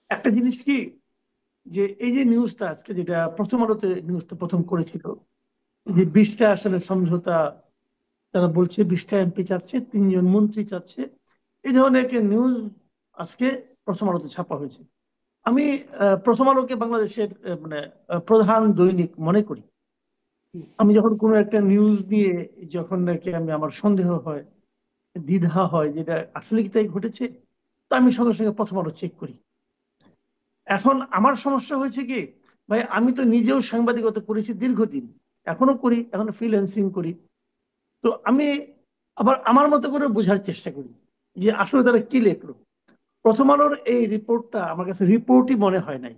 একটা জিনিস কি, যে এই যে নিউজটা আজকে যেটা প্রথম আলোতে নিউজটা প্রথম করেছিল, যে 20টা আসলে সমঝোতা, তারা বলছে 20টা এমপি চাচ্ছে, 3জন মন্ত্রী চাচ্ছে, এই ধরনের একটা নিউজ আজকে প্রথম আলোতে ছাপা হয়েছে। আমি প্রথম আলোকে বাংলাদেশের মানে প্রধান দৈনিক মনে করি। আমি যখন কোনো একটা নিউজ নিয়ে, যখন নাকি আমার সন্দেহ হয়, দ্বিধা হয় যেটা আসলে কি তাই ঘটেছে, তা আমি সঙ্গে সঙ্গে প্রথম আলো চেক করি। এখন আমার সমস্যা হয়েছে কি, ভাই আমি তো নিজেও সাংবাদিকতা করেছি দীর্ঘদিন, এখনো করি, এখনো ফ্রিল্যান্সিং করি। তো আমি আবার আমার মতো করে বোঝার চেষ্টা করি যে আসলে তারা কি লেখলো। প্রথম আলোর এই রিপোর্টটা আমার কাছে রিপোর্টই মনে হয় নাই।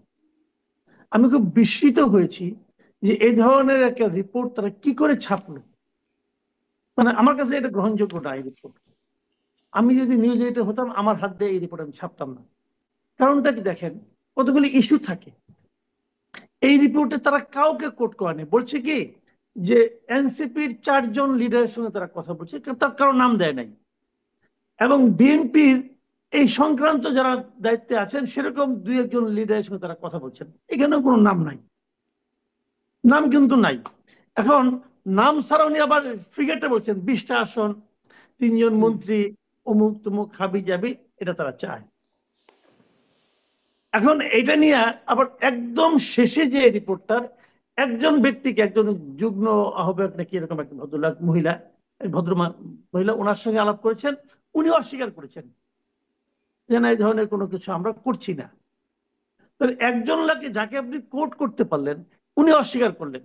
আমি খুব বিস্মিত হয়েছি যে এই ধরনের একটা রিপোর্ট তারা কি করে ছাপলো। মানে আমার কাছে এটা গ্রহণযোগ্য না এই রিপোর্ট। আমি যদি নিউজ এডিটর হতাম, আমার হাত দিয়ে এই রিপোর্ট আমি ছাপতাম না। কারণটা কি দেখেন, কতগুলি ইস্যু থাকে। এই রিপোর্টে তারা কাউকে কোট করেনি, বলছে কি যে এনসিপির 4জন লিডারের সঙ্গে তারা কথা বলছে, তার কারো নাম দেয় নাই। এবং বিএনপির এই সংক্রান্ত যারা দায়িত্বে আছেন সেরকম 2-1জন লিডারের সঙ্গে তারা কথা বলছেন, এখানেও কোনো নাম নাই, নাম কিন্তু নাই। এখন নাম ছাড়া উনি আবার ফিগারটা বলছেন 20টা আসন, 3জন মন্ত্রী, অমুক তমুক হাবি যাবি, এটা তারা চায়। এখন এটা নিয়ে আবার একদম শেষে যে রিপোর্টটার, একজন ব্যক্তিকে, একজন যুগ্ম আহ্বায়ক নাকি এরকম একটা ভদ্রলোক মহিলা, ভদ্র মহিলা, ওনার সঙ্গে আলাপ করেছেন, উনি অস্বীকার করেছেন যে না, এই ধরনের কোনো কিছু আমরা করছি না। তাহলে একজন লোককে যাকে আপনি কোট করতে পারলেন, উনি অস্বীকার করলেন।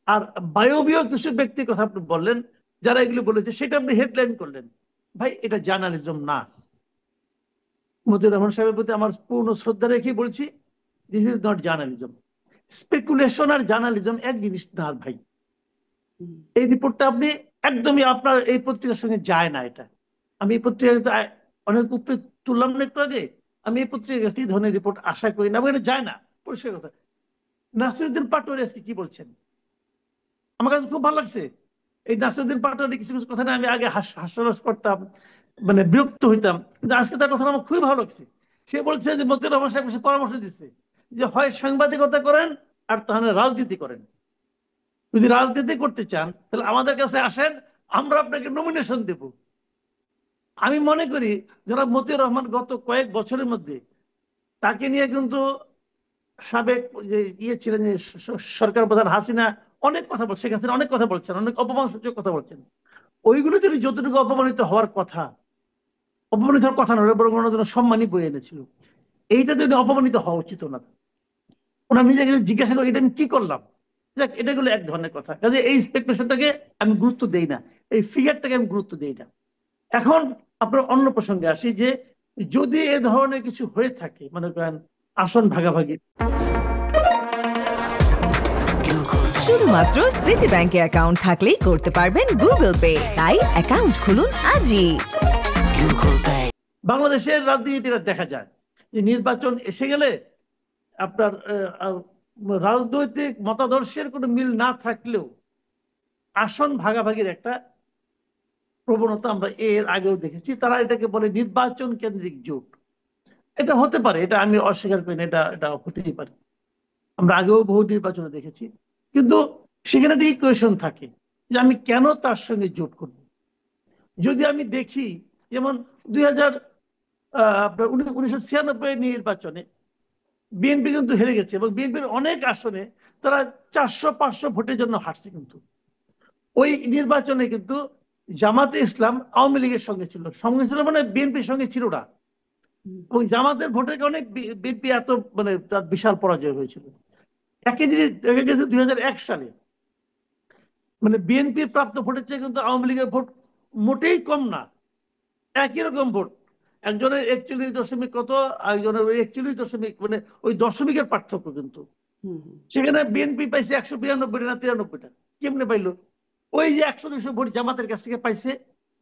আর বায়বীয় কিছু ব্যক্তির কথা আপনি বললেন যারা এগুলো বলেছে, সেটা আপনি হেডলাইন করলেন। ভাই এটা জার্নালিজম না। মতিউর রহমান সাহেবের প্রতি আমার পূর্ণ শ্রদ্ধা রেখেই বলছি, this is not journalism. Speculation আর জার্নালিজম এক জিনিস না ভাই। এই রিপোর্টটা আপনি একদমই আপনার এই পত্রিকার সঙ্গে যায় না। এটা আমি এই পত্রিকা অনেক উপরে তুললাম না একটু আগে, আমি এই পত্রিকার কাছে এই ধরনের রিপোর্ট আশা করি না, এটা যায় না, পরিষ্কার কথা। নাসিরুদ্দিন পাটোয়ারি আজকে কি বলছেন আমার কাছে খুব ভালো লাগছে। এই নাসিরুদ্দিন পাটোয়ারি কিছু কিছু কথা নিয়ে আমি আগে হাস্যরস করতাম, মানে বিরক্ত হইতাম, কিন্তু আজকে তার কথা আমার খুবই ভালো লাগছে। সে বলছে যে মতিউর রহমান সাহেব সে পরামর্শ দিচ্ছে যে হয় সাংবাদিকতা করেন আর তাহলে রাজনীতি করেন। যদি রাজনীতি করতে চান তাহলে আমাদের কাছে আসেন, আমরা আপনাকে নমিনেশন দেব। আমি মনে করি জনাব মতিউর রহমান গত কয়েক বছরের মধ্যে তাকে নিয়ে কিন্তু সাবেক যে ছিলেন, যে সরকার প্রধান হাসিনা অনেক কথা বলছে, শেখ হাসিনা অনেক কথা বলছেন, অনেক অপমানসূচক কথা বলছেন। ওইগুলো যদি যতটুকু অপমানিত হওয়ার কথা, অপমানিত হওয়ার কথা নয়, বরং ওনার জন্য সম্মানই বয়ে এনেছিল। এইটা যদি অপমানিত হওয়া উচিত না, ওনার নিজেকে জিজ্ঞাসা করে এটা আমি কি করলাম। দেখ, এটা গুলো এক ধরনের কথা, কাজে এই স্পেকুলেশনটাকে আমি গুরুত্ব দেই না, এই ফিগারটাকে আমি গুরুত্ব দেই না। এখন আপনার অন্য প্রসঙ্গে আসি, যে যদি এ ধরনের কিছু হয়ে থাকে, মনে করেন আসন ভাগাভাগি। শুধুমাত্র সিটি ব্যাংকে অ্যাকাউন্ট থাকলেই করতে পারবেন গুগল পে, তাই অ্যাকাউন্ট খুলুন আজই। বাংলাদেশের রাজনীতিটা দেখা যায় যে নির্বাচন এসে গেলে আপনার রাজনৈতিক মতাদর্শের কোনো মিল না থাকলেও আসন ভাগাভাগির একটা প্রবণতা আমরা এর আগেও দেখেছি। তারা এটাকে বলে নির্বাচন কেন্দ্রিক জোট। এটা হতে পারে, এটা আমি অস্বীকার করি না, এটা এটা হতেই পারে। আমরা আগেও বহু নির্বাচনে দেখেছি, কিন্তু সেখানে একটা ইকুয়েশন থাকে যে আমি কেন তার সঙ্গে জোট করব। যদি আমি দেখি, যেমন 2000 আপনার 1996 নির্বাচনে বিএনপি কিন্তু হেরে গেছে, এবং বিএনপির অনেক আসনে তারা 400-500 ভোটের জন্য হারছে। কিন্তু ওই নির্বাচনে কিন্তু জামাতে ইসলাম আওয়ামী লীগের সঙ্গে ছিল, মানে বিএনপির সঙ্গে ছিল না। এবং জামাতের ভোটের কারণে বিএনপি এত, মানে তার বিশাল পরাজয় হয়েছিল। একই জিনিস দেখা গেছে 2001 সালে, মানে বিএনপির প্রাপ্ত ভোটের চেয়ে কিন্তু আওয়ামী লীগের ভোট মোটেই কম না, একই রকম ভোট। একজনের 41 দশমিক কত, আরেকজনের 41 দশমিক, মানে ওই দশমিকের পার্থক্য কিন্তু। সেখানে বিএনপি পাইছে 192 না 93টা। কেমনে পাইলো? ওই যে 100-200 ভোট জামাতের কাছ থেকে পাইছে,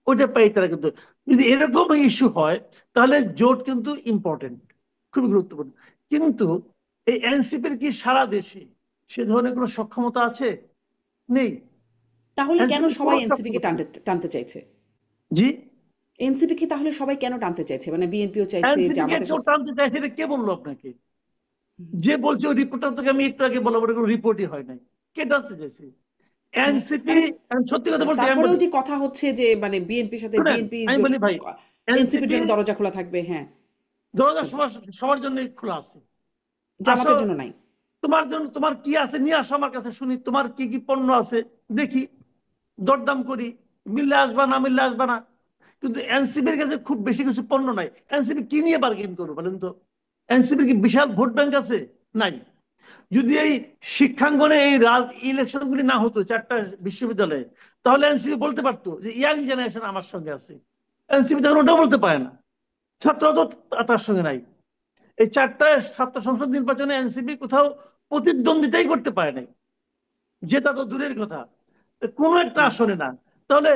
ওইটা পাই তারা। কিন্তু যদি এরকম ইস্যু হয় তাহলে জোট কিন্তু ইম্পর্টেন্ট, খুবই গুরুত্বপূর্ণ। কিন্তু এই এনসিপির কি সারা দেশে সে ধরনের কোনো সক্ষমতা আছে? নেই। তাহলে কেন এনসিপি সবাই কোনো এনসিপি কে সক্ষমতা নেই। টানতে টানতে চাইছে? জি, এনসিপি কি তাহলে সবাই কেন টানতে চাইছে, মানে বিএনপিও চাইছে, এনসিপি কে জামাতের কেউ সাথে? টানতে চাইছে, এটা কে বললো আপনাকে? হুম। যে বলছে ওই রিপোর্টটা তোকে আমি একটু আগে বললাম, ওটা কোনো রিপোর্টই হয় নাই। কে টানতে চাইছে? হ্যাঁ, এনসিপি। মানে সত্যি কথা বলতে আমি তারপরেও বলি, যে কথা হচ্ছে যে মানে বিএনপির সাথে শুনেন, বিএনপি আমি বলি ভাই, এনসিপির এনসিপি জন্য দরজা খোলা থাকবে, হ্যাঁ। দরজা সবার সবার জন্য খোলা আছে। আসো, জামাতের জন্য নাই। তোমার জন্য তোমার কি আছে নিয়ে আসো আমার কাছে, শুনি তোমার কি কি পণ্য আছে, দেখি, দরদাম করি, মিললে আসবা, না মিললে আসবা না। কিন্তু এনসিপির কাছে খুব বেশি কিছু পণ্য নাই। এনসিপি কি নিয়ে বার্গেন করবো বলেন তো? এনসিপির কি বিশাল ভোট ব্যাংক আছে? নাই। যদি এই শিক্ষাঙ্গনে এই ইলেকশন গুলি না হতো চারটা বিশ্ববিদ্যালয়ে, তাহলে এনসিপি বলতে পারতো যে ইয়াং জেনারেশন আমার সঙ্গে আছে। এনসিপি তখন ওটাও বলতে পারে না, ছাত্র তো তার সঙ্গে নাই। এই চারটা ছাত্র সংসদ নির্বাচনে এনসিপি কোথাও প্রতিদ্বন্দ্বিতাই করতে পারে নাই, জেতা তো দূরের কথা, কোনো একটা হুম। আসনে না। তাহলে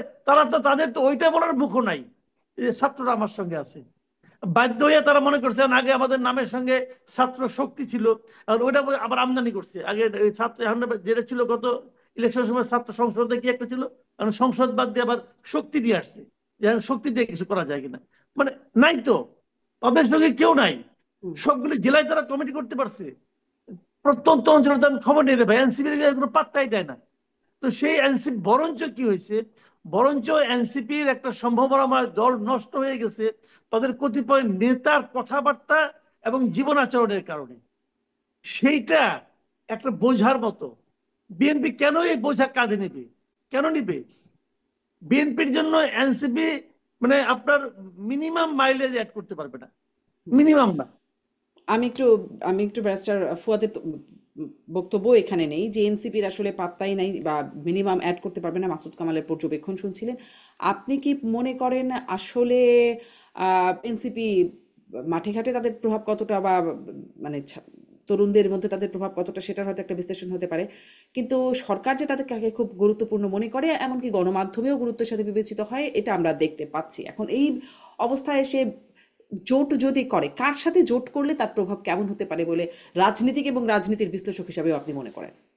তাদের তো ওইটা বলার মুখও নাই যে ছাত্ররা আমার সঙ্গে আছে। বাধ্য হয়ে তারা মনে করছেন আগে আমাদের নামের সঙ্গে ছাত্র শক্তি ছিল, আর ওইটা আবার আমদানি করছে। আগে এই ছাত্র, এখন যেটা ছিল গত ইলেকশন সময় ছাত্র সংসদে কি একটা ছিল, এখন সংসদ বাদ দিয়ে আবার শক্তি দিয়ে আসছে, যে এখন শক্তি দিয়ে কিছু করা যায় কিনা। মানে নাই তো, তাদের সঙ্গে কেউ নাই। হুম। সবগুলো জেলায় তারা কমিটি করতে পারছে, প্রত্যন্ত অঞ্চলে তো আমি খবর নিয়ে ভাই, এনসিপি কোনো পাত্তাই দেয় না। তো সেই এনসিপি বরঞ্চ কি হয়েছে, বরঞ্চ এনসিপির একটা সম্ভাবনাময় দল নষ্ট হয়ে গেছে তাদের কতিপয় নেতার কথাবার্তা এবং জীবন আচরণের কারণে। সেইটা একটা বোঝার মতো। বিএনপি কেন এই বোঝা কাঁধে নেবে? কেন নিবে? বিএনপির জন্য এনসিপি মানে আপনার মিনিমাম মাইলেজ অ্যাড করতে পারবে না, হুম। মিনিমাম না। আমি একটু আমি একটু ব্যারিস্টার ফুয়াদের বক্তব্য এখানে নেই যে এনসিপির আসলে পাত্তাই নাই বা মিনিমাম অ্যাড করতে পারবে না, মাসুদ কামালের পর্যবেক্ষণ শুনছিলেন। আপনি কি মনে করেন আসলে এনসিপি মাঠে ঘাটে তাদের প্রভাব কতটা, বা মানে তরুণদের মধ্যে তাদের প্রভাব কতটা, সেটার হয়তো একটা বিশ্লেষণ হতে পারে, কিন্তু সরকার যে তাদেরকে খুব গুরুত্বপূর্ণ মনে করে, এমনকি গণমাধ্যমেও গুরুত্বের সাথে বিবেচিত হয়, এটা আমরা দেখতে পাচ্ছি। এখন এই অবস্থায় এসে জোট যদি করে, কার সাথে জোট করলে তার প্রভাব কেমন হতে পারে বলে রাজনীতিক এবং রাজনীতির বিশ্লেষক হিসাবেও আপনি মনে করেন?